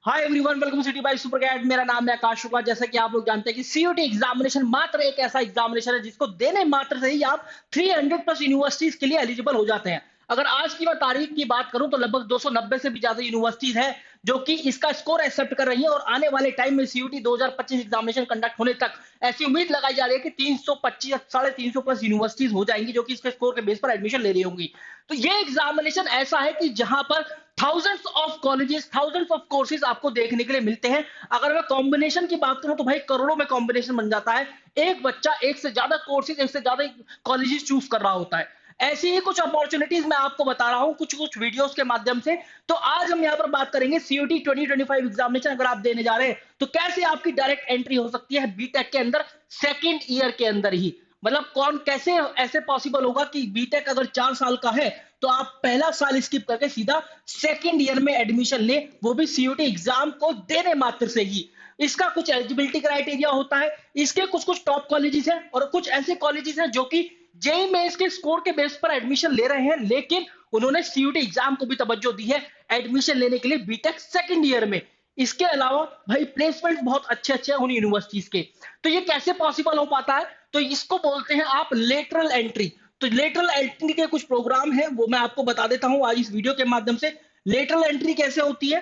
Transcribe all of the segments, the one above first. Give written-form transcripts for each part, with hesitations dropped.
Hi everyone, welcome city by super cat. मेरा नाम है आकाश शुक्ला। जैसा कि आप लोग जानते हैं कि सीयूटी एग्जामिनेशन मात्र एक ऐसा एग्जामिनेशन है जिसको देने मात्र से ही आप 300 प्लस यूनिवर्सिटीज के लिए एलिजिबल हो जाते हैं। अगर आज की मैं तारीख की बात करूं तो लगभग 290 से भी ज्यादा यूनिवर्सिटीज है जो कि इसका स्कोर एक्सेप्ट कर रही हैं और आने वाले टाइम में सीयूटी 2025 एग्जामिनेशन कंडक्ट होने तक ऐसी उम्मीद लगाई जा रही है कि 325 350 प्लस यूनिवर्सिटीज हो जाएंगी जो कि इसके स्कोर के बेस पर एडमिशन ले रही होंगी। तो ये एग्जामिनेशन ऐसा है कि जहां पर thousands of colleges, thousands of courses आपको देखने के लिए मिलते हैं। अगर मैं कॉम्बिनेशन की बात करूं तो भाई करोड़ों में कॉम्बिनेशन बन जाता है। एक बच्चा एक से ज्यादा कोर्सेज, एक से ज्यादा कॉलेजेस चूज कर रहा होता है। ऐसी ही कुछ अपॉर्चुनिटीज मैं आपको बता रहा हूं कुछ कुछ वीडियोस के माध्यम से। तो आज हम यहां पर बात करेंगे सीयूटी 2025 एग्जामिनेशन अगर आप देने जा रहे हैं तो कैसे आपकी डायरेक्ट एंट्री हो सकती है बीटेक के अंदर सेकंड ईयर के अंदर ही। मतलब कौन कैसे ऐसे पॉसिबल होगा कि बीटेक अगर 4 साल का है तो आप पहला साल स्किप करके सीधा सेकंड ईयर में एडमिशन ले, वो भी सीयूटी एग्जाम को देने मात्र से ही। इसका कुछ एलिजिबिलिटी क्राइटेरिया होता है। इसके कुछ कुछ टॉप कॉलेजेस हैं और कुछ ऐसे कॉलेजेस हैं जो कि जेई में इसके स्कोर के बेस पर एडमिशन ले रहे हैं, लेकिन उन्होंने सीयूटी एग्जाम को भी तवज्जो दी है एडमिशन लेने के लिए बीटेक सेकंड ईयर में। इसके अलावा भाई प्लेसमेंट बहुत अच्छे अच्छे हैं उन यूनिवर्सिटीज के। तो ये कैसे पॉसिबल हो पाता है? तो इसको बोलते हैं आप लेटरल एंट्री। तो लेटरल एंट्री के कुछ प्रोग्राम हैं वो मैं आपको बता देता हूं आज इस वीडियो के माध्यम से। लेटरल एंट्री कैसे होती है?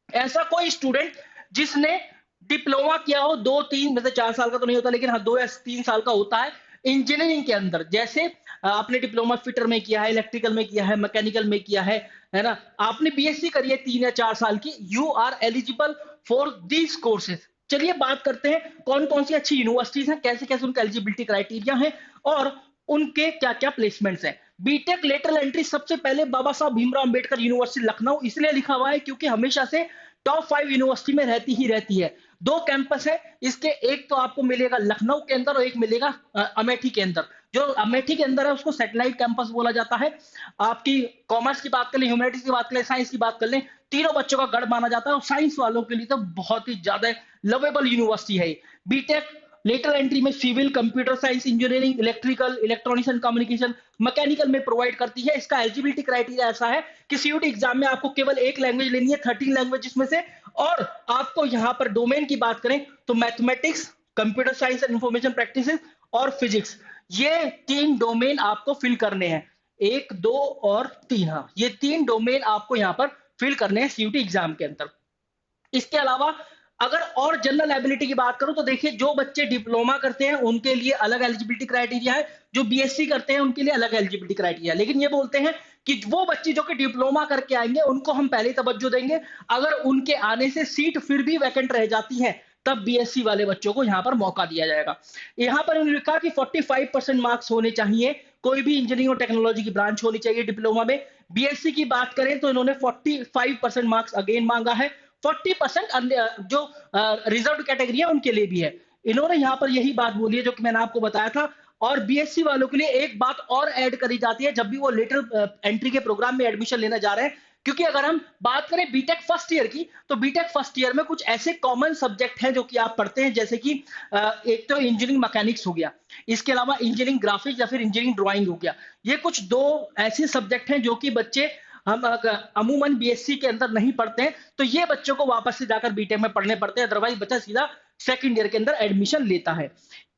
ऐसा कोई स्टूडेंट जिसने डिप्लोमा किया हो 2 3 मतलब 4 साल का तो नहीं होता लेकिन हाँ 2 या 3 साल का होता है इंजीनियरिंग के अंदर। जैसे आपने डिप्लोमा फिटर में किया है, इलेक्ट्रिकल में किया है, मैकेनिकल में किया है ना, आपने बीएससी करी है 3 या 4 साल की, you are eligible for these courses. चलिए बात करते हैं कौन कौन सी अच्छी यूनिवर्सिटीज हैं, कैसे कैसे उनका एलिजिबिलिटी क्राइटेरिया है और उनके क्या क्या प्लेसमेंट्स हैं। बीटेक लेटरल एंट्री सबसे पहले बाबा साहब भीमराव अंबेडकर यूनिवर्सिटी लखनऊ इसलिए लिखा हुआ है क्योंकि हमेशा से टॉप 5 यूनिवर्सिटी में रहती ही रहती है। दो कैंपस है इसके, एक तो आपको मिलेगा लखनऊ के अंदर और एक मिलेगा अमेठी के अंदर। जो अमेठी के अंदर है उसको सैटेलाइट कैंपस बोला जाता है। आपकी कॉमर्स की बात कर लें, ह्यूमैनिटीज की बात कर लें, साइंस की बात कर लें, तीनों बच्चों का गढ़ माना जाता है और साइंस वालों के लिए तो बहुत ही ज्यादा लवेबल यूनिवर्सिटी है। बीटेक लेटर एंट्री में civil, computer science, engineering, electrical, electronics and communication, mechanical में प्रोवाइड करती है। इसका एलिजिबिलिटी क्राइटेरिया ऐसा है कि सीयूटी एग्जाम में आपको केवल एक लैंग्वेज लेनी है 13 लैंग्वेज में से। और आपको यहां पर डोमेन की बात करें तो mathematics, computer science and information practices और फिजिक्स, ये 3 डोमेन आपको फिल करने हैं। 1 2 और 3, हाँ ये 3 डोमेन आपको यहां पर फिल करने हैं सीयूटी एग्जाम के अंदर। इसके अलावा अगर और जनरल एबिलिटी की बात करूं तो देखिए जो बच्चे डिप्लोमा करते हैं उनके लिए अलग एलिजिबिलिटी क्राइटेरिया है, जो बीएससी करते हैं उनके लिए अलग एलिजिबिलिटी क्राइटेरिया। लेकिन ये बोलते हैं कि वो बच्चे जो कि डिप्लोमा करके आएंगे उनको हम पहले तवज्जो देंगे, अगर उनके आने से सीट फिर भी वैकेंट रह जाती है तब बीएससी वाले बच्चों को यहां पर मौका दिया जाएगा। यहां पर उन्होंने लिखा कि 45% मार्क्स होने चाहिए, कोई भी इंजीनियरिंग और टेक्नोलॉजी की ब्रांच होनी चाहिए डिप्लोमा में। बीएससी की बात करें तो इन्होंने 45% मार्क्स अगेन मांगा है। 40% जो रिजर्व कैटेगरी है उनके लिए भी है। इन्होंने यहां पर यही बात बोली है जो कि मैंने आपको बताया था। और बीएससी वालों के लिए एक बात और ऐड करी जाती है जब भी वो लेटर एंट्री के प्रोग्राम में एडमिशन लेने जा रहे हैं, क्योंकि अगर हम बात करें बीटेक फर्स्ट ईयर की तो बीटेक फर्स्ट ईयर में कुछ ऐसे कॉमन सब्जेक्ट हैं जो कि आप पढ़ते हैं, जैसे कि एक तो इंजीनियरिंग मैकेनिक्स हो गया, इसके अलावा इंजीनियरिंग ग्राफिक्स या फिर इंजीनियरिंग ड्राइंग हो गया। ये कुछ दो ऐसे सब्जेक्ट हैं जो कि बच्चे हम अमूमन बीएससी के अंदर नहीं पढ़ते हैं, तो ये बच्चों को वापस से जाकर बीटेक में पढ़ने पड़ते हैं, अदरवाइज बच्चा सीधा सेकंड ईयर के अंदर एडमिशन लेता है।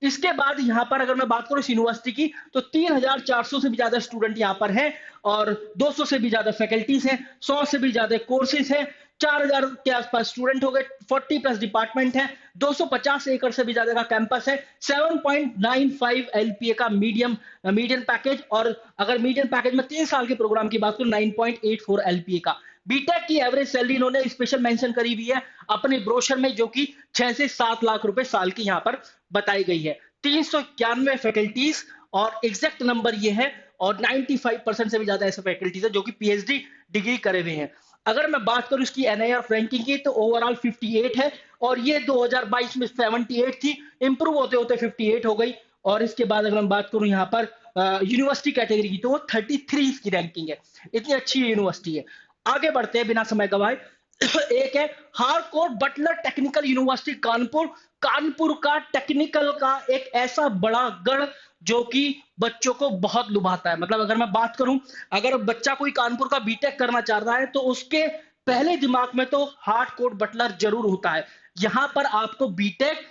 इसके बाद यहां पर अगर मैं बात करूं इस यूनिवर्सिटी की तो 3400 से भी ज्यादा स्टूडेंट यहां पर हैं और 200 से भी ज्यादा फैकल्टीज हैं, 100 से भी ज्यादा कोर्सेज हैं, 4000 के आसपास स्टूडेंट हो गए, 40 प्लस डिपार्टमेंट है, 250 एकड़ से भी ज्यादा का कैंपस है, 7.95 एलपीए का मीडियम पैकेज। और अगर मीडियम पैकेज में 3 साल के प्रोग्राम की बात करूं 9.84 एलपीए का। बीटेक की एवरेज सैलरी इन्होंने स्पेशल मेंशन करी हुई है अपने ब्रोशर में, जो कि 6 से 7 लाख रुपए साल की यहां पर बताई गई है। 391 फैकल्टीज और एग्जैक्ट नंबर ये है, और 95% से भी ज्यादा ऐसे फैकल्टीज है जो कि पीएचडी डिग्री करे हुए हैं। अगर मैं बात करूं इसकी एनआईआर रैंकिंग की तो ओवरऑल 58 है और ये 2022 में 78 थी, इंप्रूव होते होते 58 हो गई। और इसके बाद अगर मैं बात करूं यहाँ पर यूनिवर्सिटी कैटेगरी की तो वो 33 इसकी रैंकिंग है। इतनी अच्छी यूनिवर्सिटी है। आगे बढ़ते हैं बिना समय गवाए। एक है Harcourt Butler technical university Kanpur. Kanpur का टेक्निकल का एक ऐसा बड़ा गढ़ जो कि बच्चों को बहुत लुभाता है। मतलब अगर मैं बात करूं, अगर बच्चा कोई कानपुर का बीटेक करना चाह रहा है तो उसके पहले दिमाग में तो हार्ड कोर बटलर जरूर होता है। यहाँ पर आपको बीटेक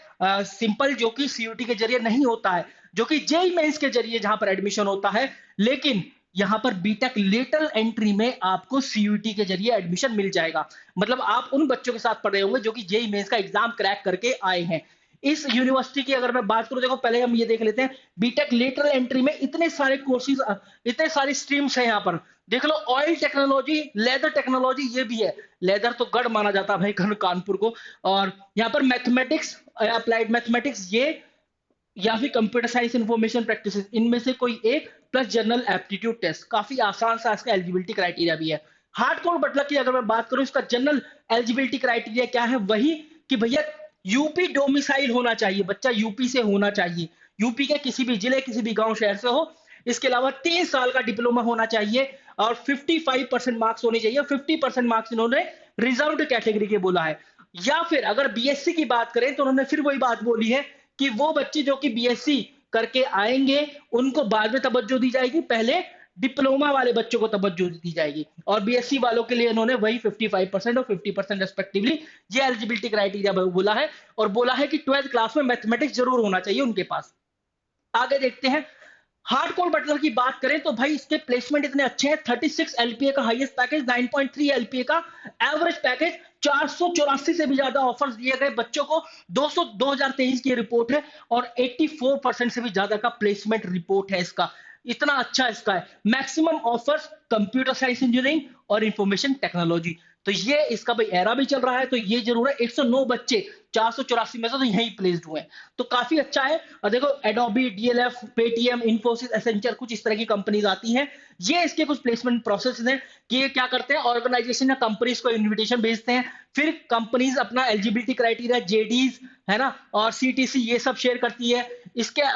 सिंपल जो कि सीयूटी के जरिए नहीं होता है, जो कि जेई मेंस के जरिए जहां पर एडमिशन होता है, लेकिन यहाँ पर बीटेक लेटरल एंट्री में आपको सीयूटी के जरिए एडमिशन मिल जाएगा। मतलब आप उन बच्चों के साथ पढ़ रहे होंगे जो कि जेई मेंस का एग्जाम क्रैक करके आए हैं। इस यूनिवर्सिटी की अगर मैं बात करूं, देखो पहले हम ये देख लेते हैं, बीटेक लेटरल एंट्री में इतने सारे कोर्सेज, इतने सारी स्ट्रीम्स हैं यहाँ पर। देख लो, ऑयल टेक्नोलॉजी, लेदर टेक्नोलॉजी, ये भी है। लेदर तो गढ़ माना जाता है भाई कानपुर को। और यहाँ पर मैथमेटिक्स, अप्लाइड मैथमेटिक्स, ये या फिर कंप्यूटर साइंस इंफॉर्मेशन प्रैक्टिसेस, इनमें से कोई एक, प्लस जनरल एप्टीट्यूड टेस्ट। काफी आसान सा इसका एलिजिबिलिटी क्राइटेरिया भी है। हार्डकोर बटलर की अगर मैं बात करूं, इसका जनरल एलिजिबिलिटी क्राइटेरिया क्या है? वही कि भैया यूपी डोमिसाइल होना चाहिए, बच्चा यूपी से होना चाहिए, यूपी के किसी भी जिले, किसी भी गांव शहर से हो। इसके अलावा 3 साल का डिप्लोमा होना चाहिए और 55% मार्क्स होने चाहिए। 50% मार्क्स इन्होंने रिजर्व्ड कैटेगरी के बोला है। या फिर अगर बीएससी की बात करें तो उन्होंने फिर वही बात बोली है कि वो बच्चे जो कि बीएससी करके आएंगे उनको बाद में तवज्जो दी जाएगी, पहले डिप्लोमा वाले बच्चों को तवज्जो दी जाएगी। और बीएससी वालों के लिए उन्होंने वही 55% और 50% रेस्पेक्टिवली ये एलिजिबिलिटी क्राइटेरिया बोला है। और बोला है कि 12th क्लास में मैथमेटिक्स जरूर होना चाहिए उनके पास। आगे देखते हैं, हार्डकोर बटलर की बात करें तो भाई इसके प्लेसमेंट इतने अच्छे हैं। 36 एलपीए का हाईएस्ट पैकेज, 9.3 एलपीए का एवरेज पैकेज, 484 से भी ज्यादा ऑफर्स दिए गए बच्चों को। 2023 की रिपोर्ट है और 84% से भी ज्यादा का प्लेसमेंट रिपोर्ट है इसका। इतना अच्छा इसका है। Maximum offers computer science engineering और इंफॉर्मेशन टेक्नोलॉजी। तो ये इसका भाई एरा भी चल रहा है, तो ये जरूर है। 109 बच्चे 484 में से तो यहीं प्लेस्ड हुए हैं, तो काफी अच्छा है। और देखो, Adobe, DLF, Paytm, Infosys, Accenture, कुछ इस तरह की कंपनीज आती हैं। ये इसके कुछ प्लेसमेंट प्रोसेस हैं कि ये क्या करते हैं, ऑर्गेनाइजेशन या कंपनीज को इन्विटेशन भेजते हैं, फिर कंपनीज अपना एलिजिबिलिटी क्राइटेरिया, जेडीज है ना, और सीटीसी, ये सब शेयर करती है।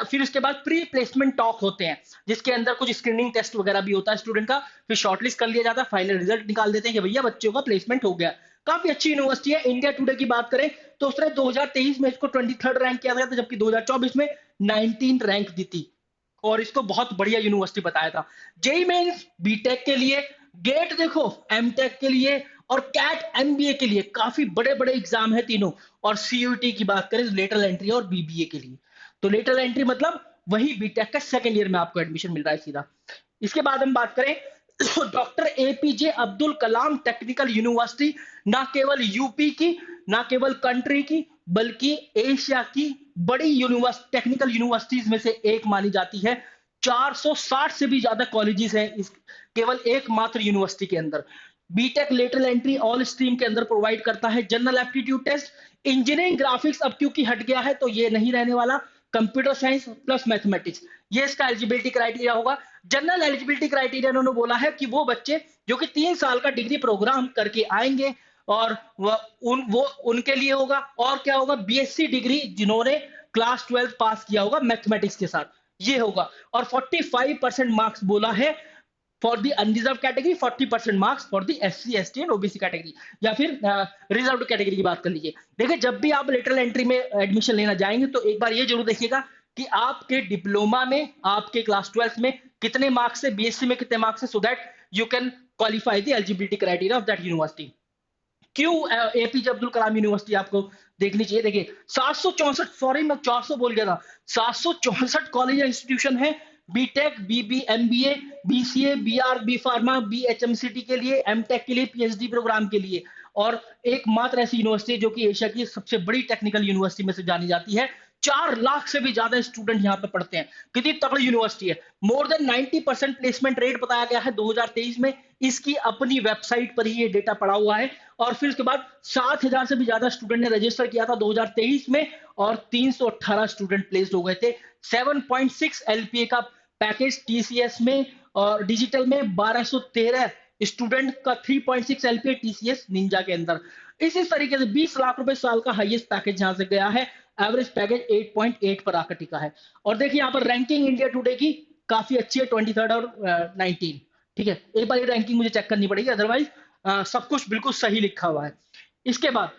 फिर उसके बाद प्री प्लेसमेंट टॉक होते हैं, जिसके अंदर कुछ स्क्रीनिंग टेस्ट वगैरह भी होता है स्टूडेंट का, फिर शॉर्टलिस्ट कर लिया जाता है, फाइनल रिजल्ट निकाल देते हैं कि भैया बच्चों का प्लेसमेंट हो गया। काफी अच्छी यूनिवर्सिटी है। इंडिया टुडे की बात करें तो उसने 2023 में इसको 23rd रैंक किया गया था, जबकि 2024 में 19 रैंक दी थी और इसको बहुत बढ़िया यूनिवर्सिटी बताया था। जेई मेंस बीटेक के लिए, गेट देखो एमटेक के लिए, और कैट एमबीए के लिए काफी बड़े बड़े एग्जाम है तीनों। और सीयूटी की बात करें तो लेटरल एंट्री और बीबीए के लिए। तो लेटरल एंट्री मतलब वही बीटेक का सेकंड ईयर में आपको एडमिशन मिल रहा है सीधा। इसके बाद हम बात करें doctor APJ Abdul Kalam technical university, ना केवल यूपी की, ना केवल कंट्री की, बल्कि एशिया की बड़ी टेक्निकल यूनिवर्सिटीज में से एक मानी जाती है। 460 से भी ज्यादा कॉलेजेस हैं इस केवल एकमात्र यूनिवर्सिटी के अंदर। BTech lateral entry all stream के अंदर प्रोवाइड करता है। General aptitude test, engineering graphics अब क्योंकि हट गया है तो ये नहीं रहने वाला, कंप्यूटर साइंस प्लस मैथमेटिक्स, ये इसका एलिजिबिलिटी क्राइटेरिया होगा। जनरल एलिजिबिलिटी क्राइटेरिया उन्होंने बोला है कि वो बच्चे जो कि 3 साल का डिग्री प्रोग्राम करके आएंगे और वो उनके लिए होगा। और क्या होगा, बीएससी डिग्री जिन्होंने क्लास 12 पास किया होगा मैथमेटिक्स के साथ, ये होगा। और 45% मार्क्स बोला है for the unreserved category, 40% marks for the SC ST and OBC category, या फिर रिजर्व कैटेगरी की बात कर लीजिए। देखिए, जब भी आप लेटरल एंट्री में एडमिशन लेना जाएंगे तो एक बार ये जरूर देखिएगा कि आपके डिप्लोमा में, आपके क्लास 12 में कितने मार्क्स है, बीएससी में कितने मार्क्स है, so that you can qualify the eligibility criteria of that university. क्यों एपीजे अब्दुल कलाम यूनिवर्सिटी आपको देखनी चाहिए? देखिए, 764, सॉरी मैं 400 बोल गया था, 764 कॉलेज इंस्टीट्यूशन है। B Tech, BB, MBA, BCA, BR, B pharma, BHMCT के लिए, एमटेक के लिए, पीएचडी प्रोग्राम के लिए। और एकमात्र ऐसी यूनिवर्सिटी जो कि एशिया की सबसे बड़ी टेक्निकल यूनिवर्सिटी में से जानी जाती है। 4 लाख से भी ज्यादा स्टूडेंट यहाँ पे पढ़ते हैं। कितनी तगड़ी यूनिवर्सिटी है। मोर देन 90% प्लेसमेंट रेट बताया गया है 2023 में। इसकी अपनी वेबसाइट पर ही ये डेटा पड़ा हुआ है। और फिर उसके बाद 7,000 से भी ज्यादा स्टूडेंट ने रजिस्टर किया था 2023 में और 318 स्टूडेंट प्लेस्ड हो गए थे। 7.6 एलपीए का पैकेज टीसीएस में, और डिजिटल में 1213 स्टूडेंट का 3.6 एलपीए टीसीएस निंजा के अंदर। इसी तरीके से 20 लाख रुपए साल का हाईएस्ट पैकेज यहां से गया है। एवरेज पैकेज 8.8 पर आकर टिका है। और देखिए यहाँ पर रैंकिंग इंडिया टुडे की काफी अच्छी है, 23rd और 19। ठीक है, एक बार ये रैंकिंग मुझे चेक करनी पड़ेगी, अदरवाइज सब कुछ बिल्कुल सही लिखा हुआ है। इसके बाद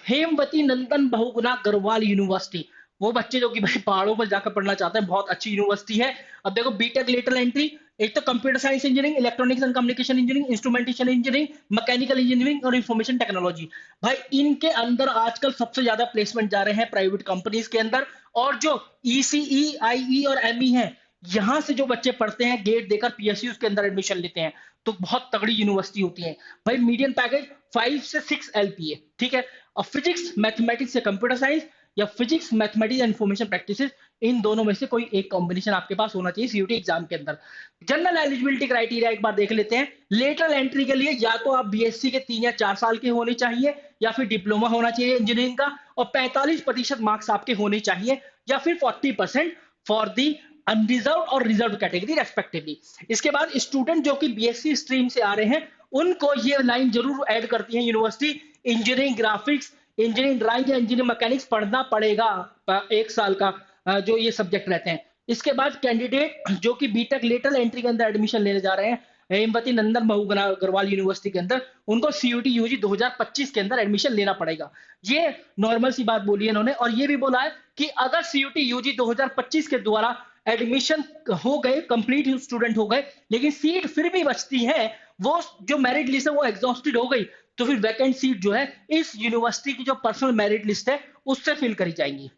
हेमवती नंदन बहुगुणा गढ़वाल यूनिवर्सिटी, वो बच्चे जो कि भाई पहाड़ों पर जाकर पढ़ना चाहते हैं, बहुत अच्छी यूनिवर्सिटी है। अब देखो बीटेक लेटरल एंट्री, एक तो computer science engineering, electronics and communication engineering, instrumentation engineering, mechanical engineering और इंफॉर्मेशन टेक्नोलॉजी। भाई इनके अंदर आजकल सबसे ज्यादा प्लेसमेंट जा रहे हैं प्राइवेट कंपनीज के अंदर। और जो ईसीई, आईई और एमई है, यहाँ से जो बच्चे पढ़ते हैं गेट देकर पीएसयू के अंदर एडमिशन लेते हैं, तो बहुत तगड़ी यूनिवर्सिटी होती है भाई। मीडियन पैकेज 5 से 6 एलपीए, ठीक है। और फिजिक्स मैथमेटिक्स या कंप्यूटर साइंस, या physics mathematics and information practices, इन दोनों में से कोई एक कॉम्बिनेशन आपके पास होना चाहिए सीयूटी एग्जाम के अंदर। जनरल एलिजिबिलिटी क्राइटेरिया एक बार देख लेते हैं। लेटरल एंट्री के लिए या तो आप बीएससी के 3 या 4 साल के होने चाहिए, या फिर डिप्लोमा होना चाहिए इंजीनियरिंग का, और 45% मार्क्स आपके होने चाहिए, या फिर 40% फॉर दी अनरिजर्व और रिजर्व कैटेगरी रेस्पेक्टिवली। इसके बाद स्टूडेंट जो कि बीएससी स्ट्रीम से आ रहे हैं, उनको ये लाइन जरूर ऐड करती है university, engineering graphics, engineering drawing या इंजीनियरिंग मैकेनिक्स पढ़ना पड़ेगा 1 साल का, जो ये सब्जेक्ट रहते हैं। इसके बाद कैंडिडेट जो कि बीटेक लेटरल एंट्री के अंदर एडमिशन लेने जा रहे हैं हेमवती नंदन बहुगुणा अग्रवाल यूनिवर्सिटी के अंदर, उनको सीयूटी यूजी 2025 के अंदर एडमिशन लेना पड़ेगा। ये नॉर्मल सी बात बोली है इन्होंने। और ये भी बोला है कि अगर सीयूटी यूजी 2025 के द्वारा एडमिशन हो गए, कंप्लीट स्टूडेंट हो गए, लेकिन सीट फिर भी बचती है, वो जो मेरिट लिस्ट है वो एग्जॉस्टेड हो गई, तो फिर वैकेंट सीट जो है इस यूनिवर्सिटी की जो पर्सनल मेरिट लिस्ट है उससे फिल करी जाएंगी।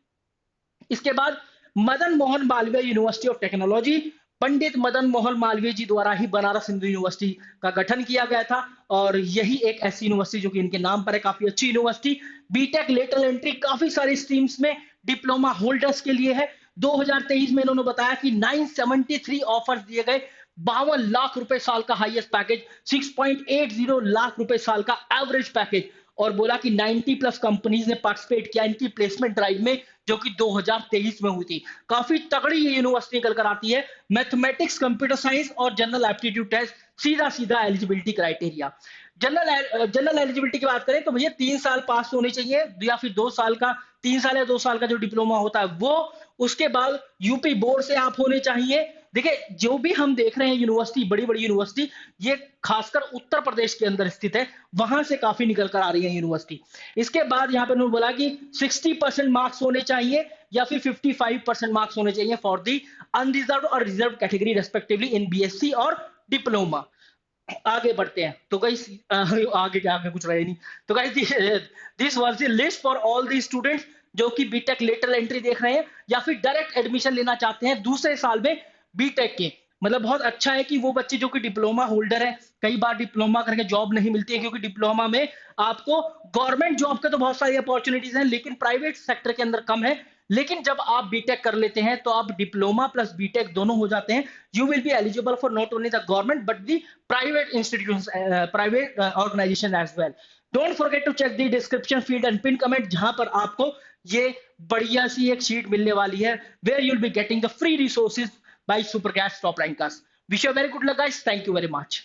इसके बाद Madan Mohan Malviya university of technology, Pandit Madan Mohan Malviya ji द्वारा ही बनारस हिंदू यूनिवर्सिटी का गठन किया गया था, और यही एक ऐसी यूनिवर्सिटी जो कि इनके नाम पर है, काफी अच्छी यूनिवर्सिटी। बीटेक लेटरल एंट्री काफी सारी स्ट्रीम्स में डिप्लोमा होल्डर्स के लिए है। 2023 में इन्होंने बताया कि 973 ऑफर्स दिए गए, 52 लाख रुपए साल का हाईएस्ट पैकेज, 6.80 लाख रुपए साल का एवरेज पैकेज, और बोला कि 90 प्लस कंपनीज ने पार्टिसिपेट किया इनकी प्लेसमेंट ड्राइव में, जो कि 2023 में हुई थी। काफी तगड़ी ये यूनिवर्सिटी निकल कर आती है। मैथमेटिक्स, कंप्यूटर साइंस और जनरल एप्टीट्यूड टेस्ट, सीधा सीधा एलिजिबिलिटी क्राइटेरिया। जनरल एलिजिबिलिटी की बात करें तो भैया 3 साल पास होने चाहिए, या फिर 2 साल का, 3 साल या 2 साल का जो डिप्लोमा होता है वो। उसके बाद यूपी बोर्ड से आप होने चाहिए। देखिए जो भी हम देख रहे हैं यूनिवर्सिटी, बड़ी बड़ी यूनिवर्सिटी, ये खासकर उत्तर प्रदेश के अंदर स्थित है, वहां से काफी निकल कर आ रही है यूनिवर्सिटी। इसके बाद यहाँ पे उन्होंने बोला कि 60% मार्क्स होने चाहिए, या फिर 55% मार्क्स होने चाहिए फॉर दी अनरिजर्व और रिजर्व कैटेगरी रेस्पेक्टिवली इन बीएससी और डिप्लोमा। आगे बढ़ते हैं तो गाइस, आगे क्या, आगे कुछ रहे नहीं। तो guys this was the list for all the students जो कि बीटेक लेटरल एंट्री देख रहे हैं, या फिर डायरेक्ट एडमिशन लेना चाहते हैं दूसरे साल में बीटेक के। मतलब बहुत अच्छा है कि वो बच्चे जो कि डिप्लोमा होल्डर है, कई बार डिप्लोमा करके जॉब नहीं मिलती है, क्योंकि डिप्लोमा में आपको गवर्नमेंट जॉब के तो बहुत सारी अपॉर्चुनिटीज हैं, लेकिन प्राइवेट सेक्टर के अंदर कम है। लेकिन जब आप बीटेक कर लेते हैं तो आप डिप्लोमा प्लस बीटेक दोनों हो जाते हैं। You will be eligible for not only the government but the private institutions, private organisation as well. Don't forget to check the description field and pin comment, जहां पर आपको ये बढ़िया सी एक शीट मिलने वाली है, where you will be getting the free resources by Supergas Top Rankers. Wish you a very good luck, guys. Thank you very much.